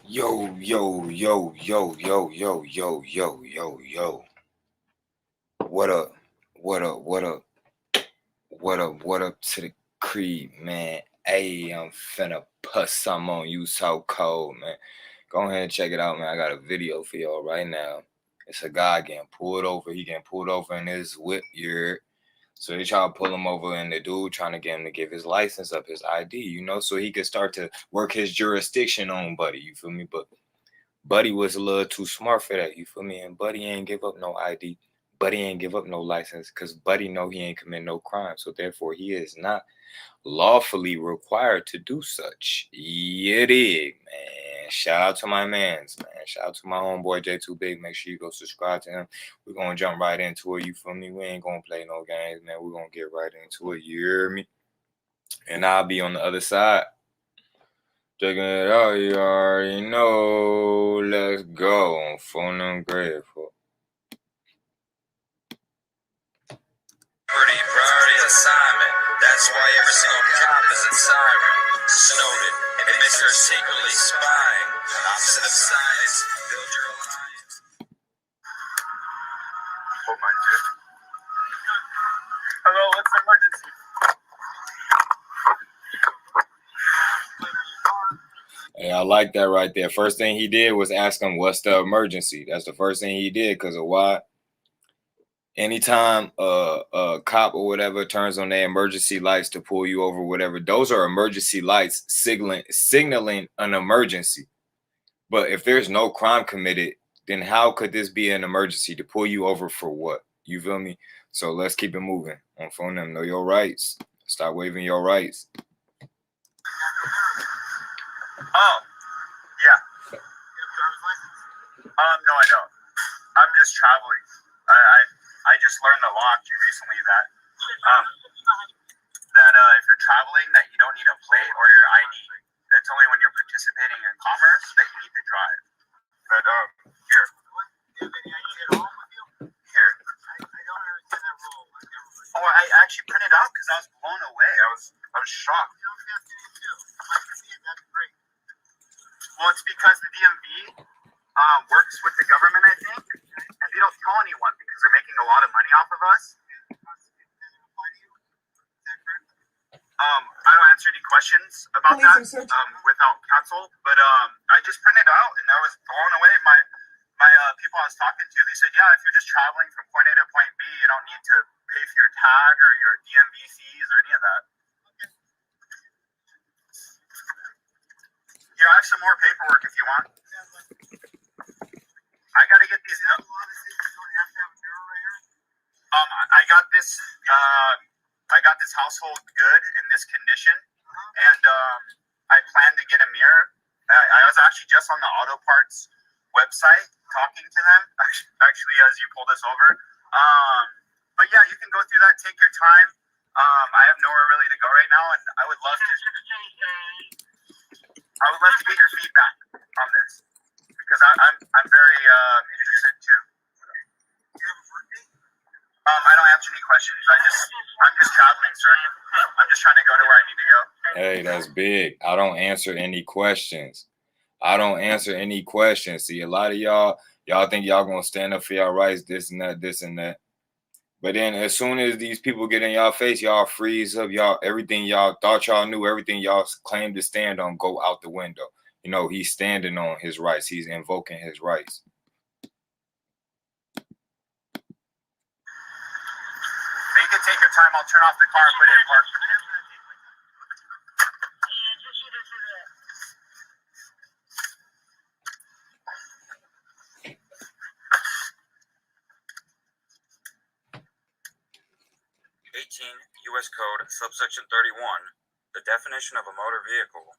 Yo, yo, yo, yo, yo, yo, yo, yo, yo, yo. What up? What up? What up? What up? What up to the creed, man? Hey, I'm finna put some on you so cold, man. Go ahead and check it out, man. I got a video for y'all right now. It's a guy getting pulled over. He getting pulled over in his whip year. So they try to pull him over, and the dude trying to get him to give his license up, his ID, so he could start to work his jurisdiction on Buddy. You feel me? But Buddy was a little too smart for that, you feel me? And Buddy ain't give up no ID. Buddy ain't give up no license because Buddy know he ain't commit no crime. So therefore, he is not lawfully required to do such. Yeah, dig, man. Shout out to my mans, man. Shout out to my homeboy J2 Big. Make sure you go subscribe to him. We're gonna jump right into it. You feel me? We ain't gonna play no games, man. We're gonna get right into it. You hear me? And I'll be on the other side. Checking it out, you already know. Let's go on phone and grateful. Priority assignment. That's why every single cop is a siren. Snowden and Mr. Secretly spying. Opposite of science. Build your alliance. Hello, what's the emergency? Hey, I like that right there. First thing he did was ask him, what's the emergency? That's the first thing he did because of why? Anytime a cop or whatever turns on their emergency lights to pull you over, whatever, those are emergency lights signaling an emergency. But if there's no crime committed, then how could this be an emergency to pull you over for what? You feel me? So let's keep it moving. On phone them, know your rights. Stop waiving your rights. Oh, yeah. No, I don't. I'm just traveling. I just learned the law actually recently that if you're traveling, that you don't need a plate or your ID. It's only when you're participating in commerce that you need to drive. But here. Here. Oh, I actually printed out because I was blown away. I was shocked. Well, it's because the DMV works with the government, I think, and they don't tell anyone because they're making a lot of money off of us. I don't answer any questions about that without counsel, but I just printed out and I was blown away. My people I was talking to, they said, yeah, if you're just traveling from point A to point B, you don't need to pay for your tag or your DMV fees or any of that. Here, I have some more paperwork if you want. I gotta get these. I got this household good in this condition, and I plan to get a mirror. I was actually just on the auto parts website talking to them. Actually, as you pull this over. But yeah, you can go through that. Take your time. I have nowhere really to go right now, and I would love to get your feedback on this because I'm very interested too. I don't answer any questions. I'm just traveling, sir. I'm just trying to go to where I need to go. Hey, that's big. I don't answer any questions. I don't answer any questions. See, a lot of y'all think y'all gonna stand up for y'all rights, this and that, this and that. But then as soon as these people get in y'all face, y'all freeze up, y'all everything y'all thought y'all knew, everything y'all claimed to stand on go out the window. He's standing on his rights. He's invoking his rights. You can take your time. I'll turn off the car and put it in park. 18 U.S. Code, subsection 31, the definition of a motor vehicle.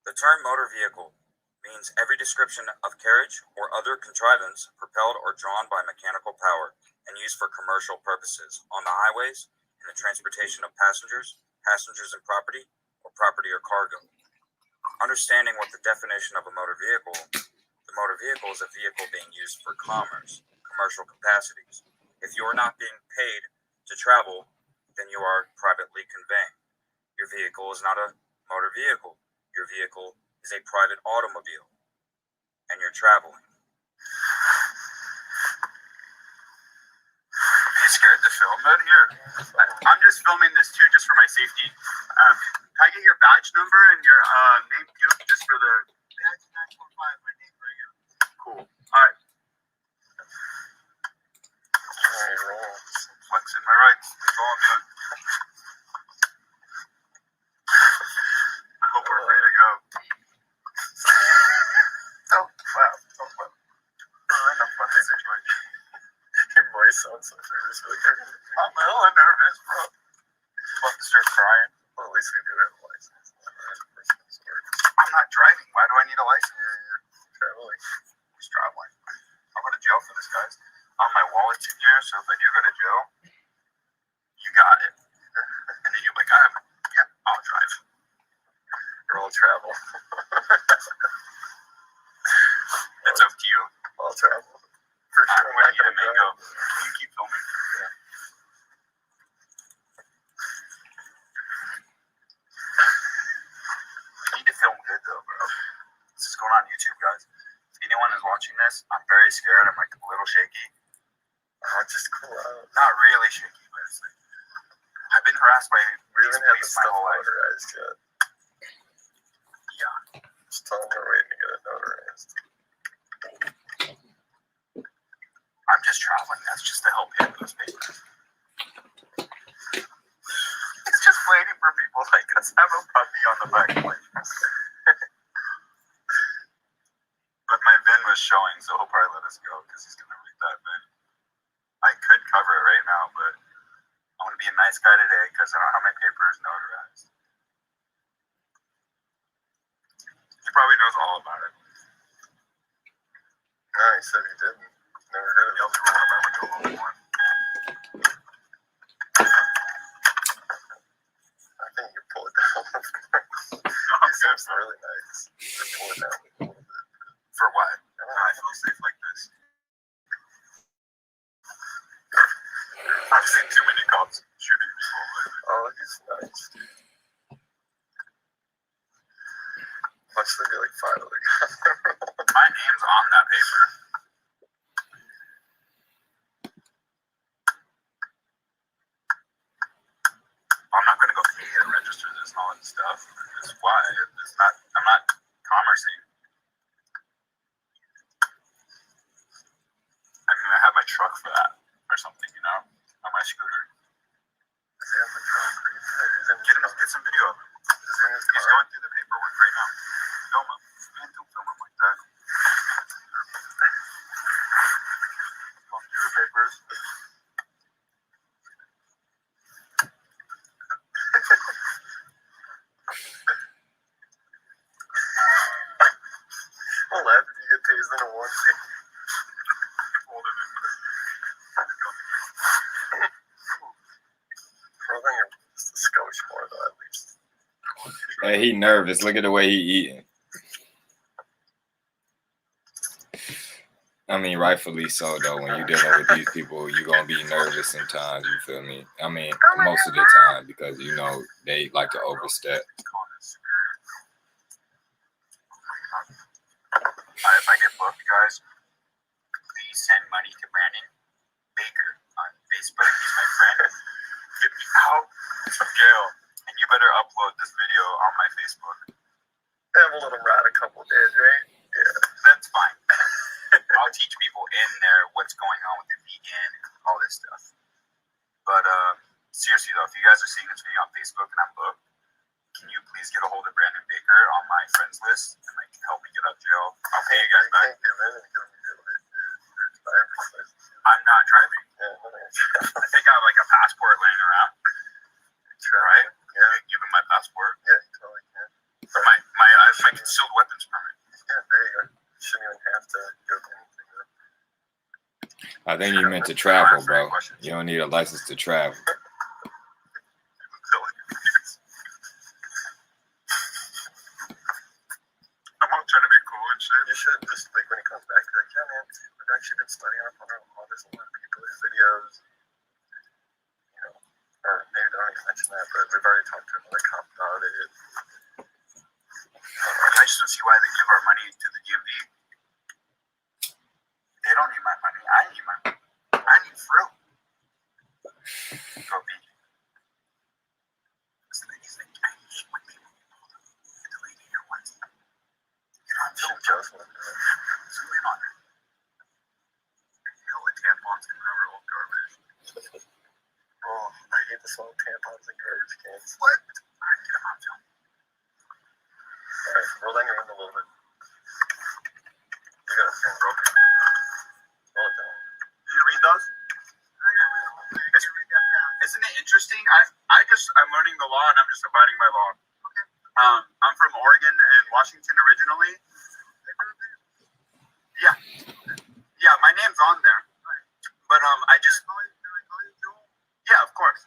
The term motor vehicle means every description of carriage or other contrivance propelled or drawn by mechanical power and used for commercial purposes on the highways in the transportation of passengers and property, or property or cargo. Understanding what the definition of a motor vehicle, the motor vehicle is a vehicle being used for commercial capacities. If you are not being paid to travel, then you are privately conveying. Your vehicle is not a motor vehicle. Your vehicle is is a private automobile, and you're traveling. You scared to film it here? I'm just filming this too, just for my safety. Can I get your badge number and your name too, just for the badge 945, my name right here. Cool. All right. Flexing my rights. That's all I'm doing. I hope we're ready to go. Oh, wow. Oh, wow. Oh, in a funny situation. Your voice sounds so nervous. I'm hella nervous, bro. I'm about to start crying. Well, at least we do have a license. I'm not driving. Why do I need a license? Traveling. Who's traveling? I'll go to jail for this, guys. My wallet's in here, so if I do go to jail, you got it. And then you're like, I'll drive. Or I'll travel. It's up to you. I'll travel. For sure. I'm ready to make go. Can you keep filming? Yeah. I need to film good though, bro. This is going on YouTube, guys. If anyone is watching this, I'm very scared. I'm like a little shaky. Just cool out. Not really shaky, but it's like I've been harassed by these police my whole life. Notarized yet. Yeah. Just tell them we're waiting to get it notarized. I'm just traveling. That's just to help hit those papers. It's just waiting for people like us. Have a puppy on the back plate. But my VIN was showing, so he'll probably let us go because he's going to read that VIN. I could cover it right now, but I want to be a nice guy today because I don't have my papers notarized. He probably knows all about it. No, he said he didn't. Never heard of it. I'll be rolling around with a little more. I think you pull it down. He seems really nice. Just pull it down a little bit. For what? I feel safe like this. I've seen too many cops shooting people. Oh, he's nice. Watch there be like 5 other cops. My name's on that paper. I'm not gonna go pay to register this and all that stuff. It's why it's not. I'm not commercing. I mean, I have my truck for that or something, you know, on my scooter. Does he have a truck? Get some video of him. He's going through the paperwork right now. Film him. Man, don't film him like that. Going through the papers. I'll laugh if you get tased in a onesie. Hold it in. Just a skosh more though, at least. Hey, he nervous. Look at the way he eating. I mean, rightfully so, though. When you're dealing with these people, you're going to be nervous sometimes, you feel me? I mean, most of the time, because, you know, they like to overstep. If I get booked, guys, please send money to Brandon Baker on Facebook. He's my friend. Get me out of jail. And you better upload this video on my Facebook. I have a little rat a couple days, right? Yeah. That's fine. I'll teach people in there what's going on with the vegan and all this stuff. But seriously though, if you guys are seeing this video on Facebook and I'm booked, can you please get a hold of Brandon Baker on my friends list and like help me get out of jail? I'll pay you guys back. I'm not driving. I think I have like a passport laying around. Right? Yeah. Give him my passport. Yeah, you totally can. Or my concealed weapons permit. Yeah, there you go. You shouldn't even have to go to anything. I think you meant to travel, bro. You don't need a license to travel. I'm all trying to be cool and shit. You should just, like, when he comes back, be like, yeah, man, we've actually been studying up on all this, a lot of people's videos. You know, or maybe don't even mention that, but we've already talked to another cop about it. I just don't see why they give our money to the DMV. They don't need my money. I need my money. I need fruit. Go vegan. This lady's like, I hate when people get the lady here once. You know, I'm feeling jealous. Zoom in on her. Hell, the tampons and her old garbage. Oh, I hate the smell of tampons and garbage cans. What? Alright, get him on film. Alright, roll down your window a little bit. You got a pen broken. Roll it down. Did you read those? Isn't it interesting? I'm learning the law and I'm just abiding by law. Okay. I'm from Oregon and Washington originally. Yeah. Yeah, my name's on there. But yeah, of course.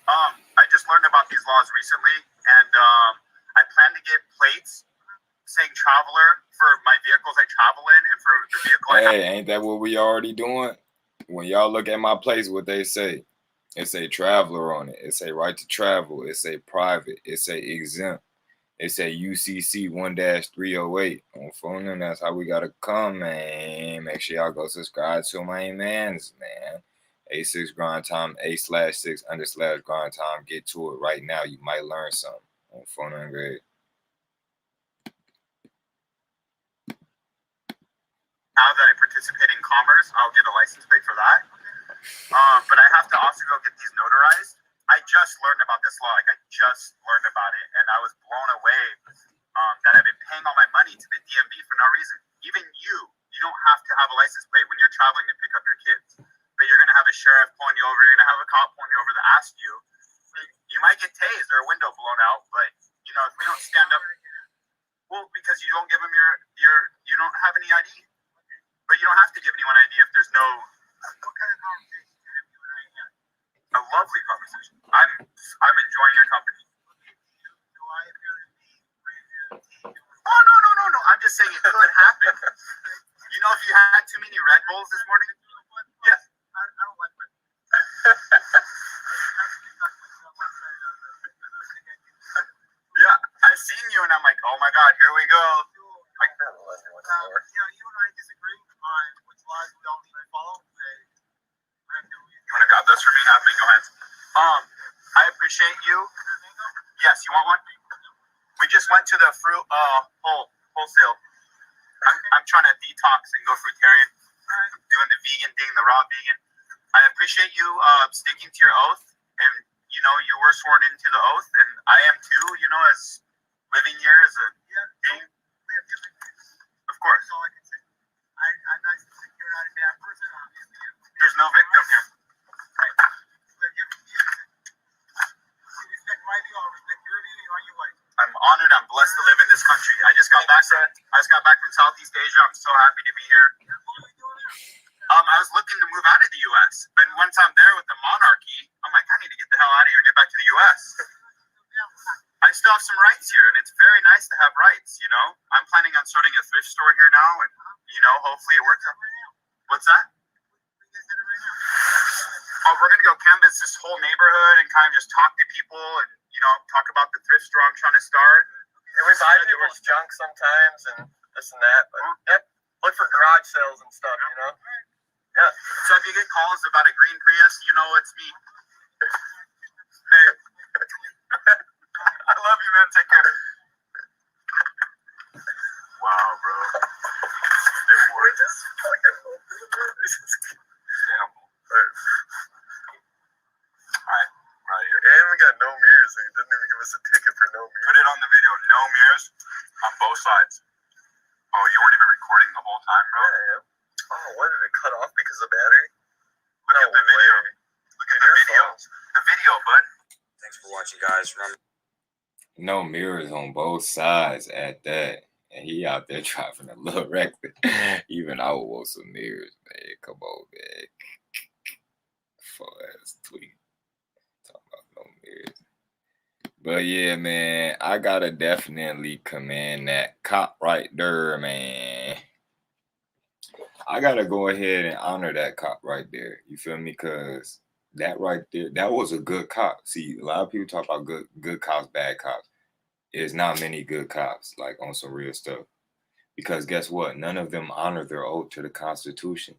I just learned about these laws recently, and I plan to get plates saying traveler for my vehicles I travel in, and for the vehicle I have. Hey, ain't that what we already doing? When y'all look at my place, what they say? It say traveler on it. It say right to travel. It say private. It say exempt. It say UCC 1-308 on phone, and that's how we gotta come, man. Make sure y'all go subscribe to my man's, man. A6 grind time, A/6_grind time. Get to it right now. You might learn something on phone and grade. Now that I participate in commerce, I'll get a license plate for that. But I have to also go get these notarized. I just learned about this law. Like, I just learned about it, and I was blown away that I've been paying all my money to the DMV for no reason. Even you don't have to have a license plate when you're traveling to pick up your kids. But you're going to have a sheriff pulling you over. You're going to have a cop pulling you over to ask you. You might get tased or a window blown out, but, you know, if we don't stand up, well, because you don't give them you don't have any ID. But you don't have to give anyone ID if there's no. What kind of conversation have you and I had? A lovely conversation. I'm enjoying your company. Do I appear to be ready to? Oh no! I'm just saying it could happen. You know, if you had too many Red Bulls this morning. Yes. I don't like Red Bulls. Yeah, I've seen you and I'm like, oh my God, here we go. I can't let you one more. You and I disagree on which laws we all need to follow. You want to grab those for me? Have mango hands. I appreciate you. Yes, you want one? We just went to the fruit wholesale. I'm trying to detox and go fruitarian. Doing the vegan thing, the raw vegan. I appreciate you sticking to your oath, and you know you were sworn into the oath, and I am too. You know, as living here as a being. Of course. That's all I can say. I'm not saying you're not a bad person, obviously. There's no victim here. Right. You respect my view, I'll respect your view, on your way. I'm honored, I'm blessed to live in this country. I just got back from Southeast Asia. I'm so happy to be here. I was looking to move out of the US, but once I'm there with the monarchy, I'm like, I need to get the hell out of here and get back to the US. I still have some rights here, and it's very nice to have rights, you know? I'm planning on starting a thrift store here now, and, you know, hopefully it works out. What's that? Oh, we're going to go canvas this whole neighborhood and kind of just talk to people and, you know, talk about the thrift store I'm trying to start. And we buy people's junk sometimes and this and that, but yep, look for garage sales and stuff, you know? Yeah. So if you get calls about a green Prius, you know it's me. Hey. I love you, man. Take care. Wow, bro. We're just fucking damn. Alright, right here. And we got no mirrors, and he didn't even give us a ticket for no mirrors. Put it on the video. No mirrors on both sides. Oh, you weren't even recording the whole time, bro? Yeah. Oh, what did it cut off because of battery? Look at the video. Look at the video. The video, bud. Thanks for watching, guys. Remember. No mirrors on both sides at that. And he out there driving a little reckless. Even I would want some mirrors, man. Come on, man. Fuck ass tweet. Talking about no mirrors. But yeah, man, I gotta definitely commend that cop right there, man. I gotta go ahead and honor that cop right there. You feel me? Cause that right there, that was a good cop. See, a lot of people talk about good cops, bad cops. is not many good cops, like on some real stuff. Because guess what? None of them honor their oath to the Constitution.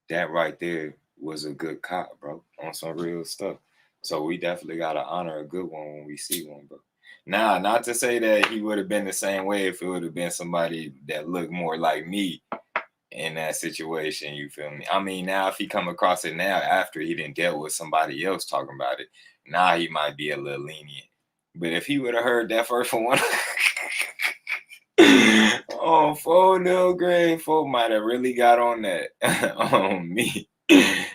That right there was a good cop, bro, on some real stuff. So we definitely gotta honor a good one when we see one, bro. Now, not to say that he would have been the same way if it would have been somebody that looked more like me in that situation, you feel me? I mean, now if he come across it now after he didn't dealt with somebody else talking about it, now he might be a little lenient. But if he would have heard that first one, oh, 4-0 grade, folk might have really got on that on me.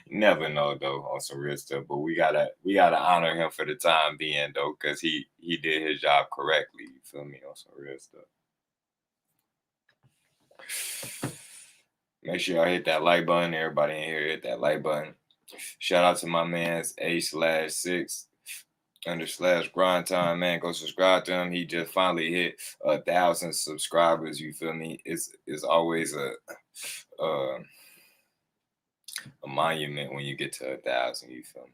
Never know though on some real stuff, but we gotta honor him for the time being though, because he did his job correctly. You feel me on some real stuff. Make sure y'all hit that like button. Everybody in here hit that like button. Shout out to my man's A/6_grind time, man. Go subscribe to him. He just finally hit 1,000 subscribers. You feel me? It's always a monument when you get to 1,000. You feel me?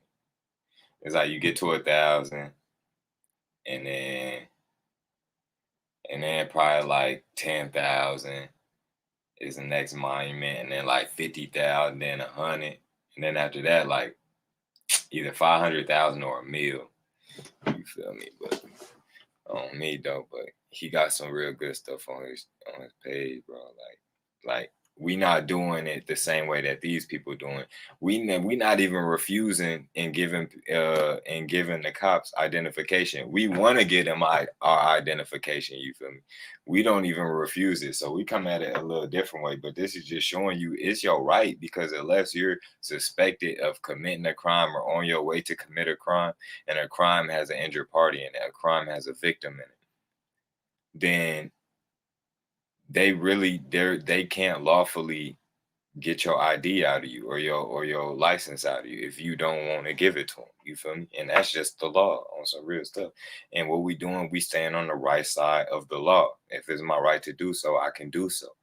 It's like you get to 1,000, and then probably like 10,000 is the next monument, and then like 50,000, then 100, and then after that, like either 500,000 or $1 million. You feel me? But on me though, but he got some real good stuff on his page, bro. Like we not doing it the same way that these people doing. We not even refusing and giving the cops identification. We want to get them our identification. You feel me? We don't even refuse it. So we come at it a little different way. But this is just showing you it's your right, because unless you're suspected of committing a crime or on your way to commit a crime, and a crime has an injured party in it, a crime has a victim in it, then they can't lawfully get your ID out of you or your license out of you if you don't want to give it to them. You feel me? And that's just the law on some real stuff. And what we doing, we stand on the right side of the law. If it's my right to do so, I can do so.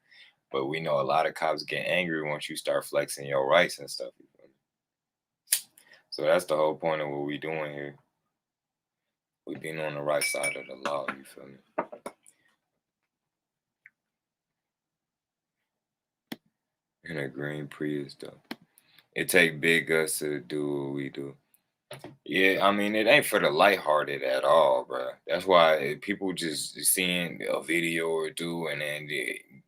But we know a lot of cops get angry once you start flexing your rights and stuff. You feel me? So that's the whole point of what we doing here. We being on the right side of the law. You feel me? In a green Prius though. It take big guts to do what we do. Yeah, I mean, it ain't for the lighthearted at all, bro. That's why people just seeing a video or two and then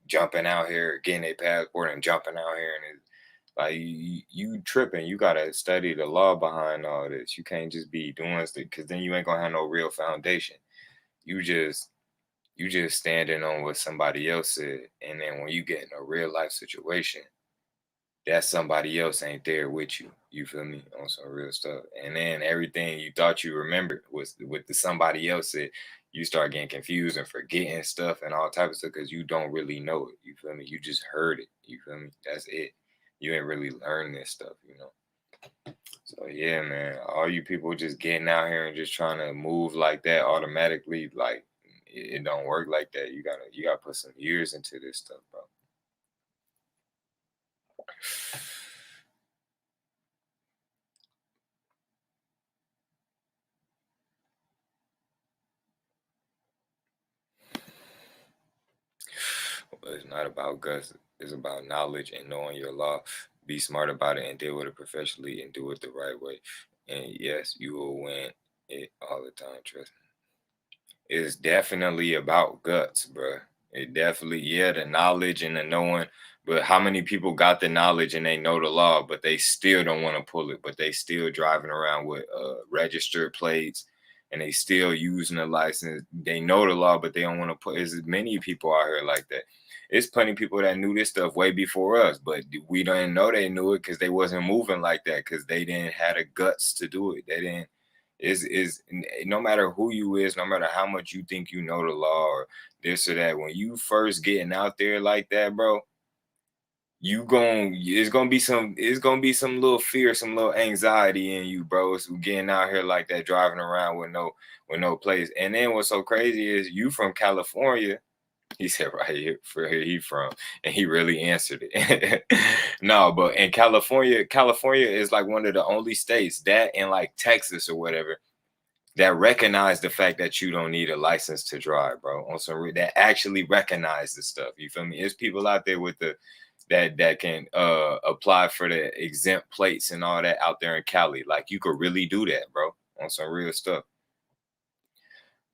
jumping out here, getting a passport and jumping out here, and it's like you tripping. You gotta study the law behind all this. You can't just be doing stuff, because then you ain't gonna have no real foundation. You just standing on what somebody else said, and then when you get in a real life situation, that somebody else ain't there with you. You feel me? On some real stuff. And then everything you thought you remembered was with the somebody else said, you start getting confused and forgetting stuff and all types of stuff because you don't really know it. You feel me? You just heard it. You feel me? That's it. You ain't really learned this stuff, you know? So yeah, man, all you people just getting out here and just trying to move like that automatically, like it don't work like that. You gotta put some years into this stuff, bro. It's not about guts. It's about knowledge and knowing your law. Be smart about it and deal with it professionally and do it the right way. And yes, you will win it all the time. Trust me. It's definitely about guts, bro. It definitely, yeah, the knowledge and the knowing. But how many people got the knowledge and they know the law, but they still don't want to pull it, but they still driving around with registered plates, and they still using the license. They know the law, but they don't want to put. There's many people out here like that. It's plenty of people that knew this stuff way before us, but we didn't know they knew it because they wasn't moving like that, because they didn't have the guts to do it. They didn't. Is no matter who you is, no matter how much you think you know the law or this or that, when you first getting out there like that, bro, it's gonna be some little fear, some little anxiety in you, bro. It's getting out here like that, driving around with no place. And then what's so crazy is you from California. He said right here where he from, and he really answered it. No, but in California is like one of the only states, that and like Texas or whatever, that recognize the fact that you don't need a license to drive, bro. On some that actually recognize the stuff. You feel me? There's people out there with the that can apply for the exempt plates and all that out there in Cali. Like you could really do that, bro, on some real stuff.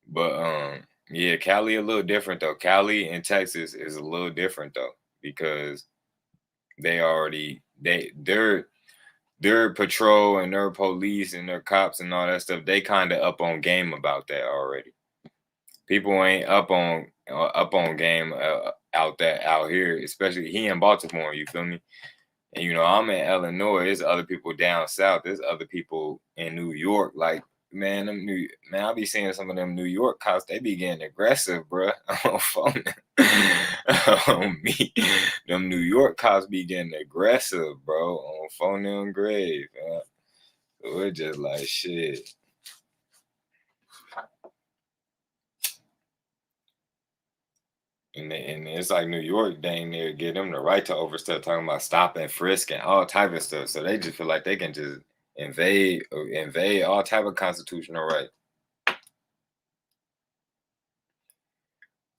But yeah, Cali a little different though. Cali and Texas is a little different though, because their patrol and their police and their cops and all that stuff, they kind of up on game about that already. People ain't up on game out here, especially he in Baltimore. You feel me? And you know, I'm in Illinois. There's other people down south. There's other people in New York. Like, man, I be seeing some of them New York cops. They be getting aggressive, bro. On phone. On me, them New York cops be getting aggressive, bro. On phone them grave, man. So it's just like shit. And it's like New York, dang near give them the right to overstep, talking about stop and frisk and all type of stuff. So they just feel like they can just invade all type of constitutional right.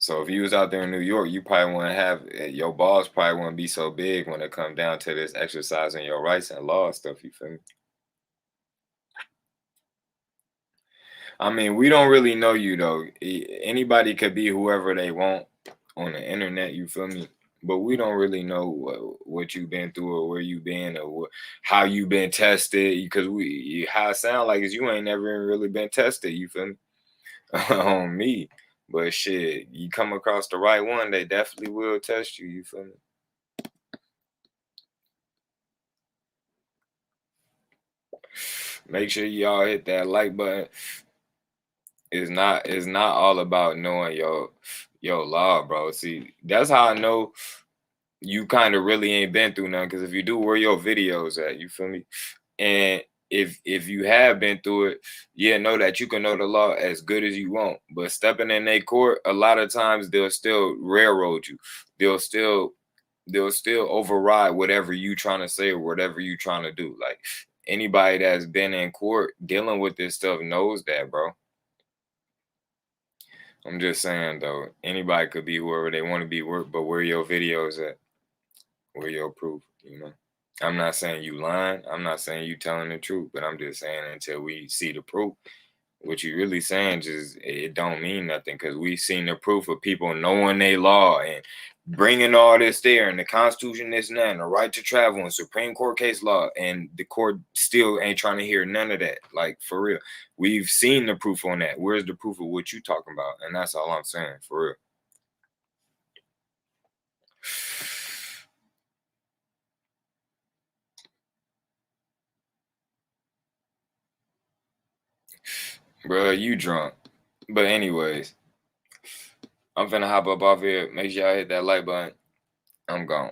So if you was out there in New York, you probably wouldn't have your balls probably wouldn't be so big when it comes down to this exercising your rights and law stuff. You feel me? I mean, we don't really know you though. Anybody could be whoever they want on the internet, you feel me? But we don't really know what you've been through or where you've been or how you've been tested, because how it sound like is you ain't never really been tested, you feel me? On me. But shit, you come across the right one, they definitely will test you, you feel me? Make sure y'all hit that like button. It's not all about knowing your law, bro. See, that's how I know you kind of really ain't been through nothing. Because if you do, where your videos at? You feel me? And if you have been through it, yeah, know that you can know the law as good as you want. But stepping in their court, a lot of times they'll still railroad you. They'll still override whatever you trying to say or whatever you trying to do. Like anybody that's been in court dealing with this stuff knows that, bro. I'm just saying though, anybody could be whoever they want to be, but where your videos at? Where your proof? You know, I'm not saying you lying. I'm not saying you telling the truth, but I'm just saying until we see the proof, what you really saying just it don't mean nothing, because we seen the proof of people knowing they law and bringing all this there and the Constitution, this and that, and the right to travel and Supreme Court case law, and the court still ain't trying to hear none of that. Like for real, we've seen the proof on that. Where's the proof of what you talking about? And that's all I'm saying, for real. Bro, you drunk. But anyways, I'm finna hop up off here. Make sure y'all hit that like button. I'm gone.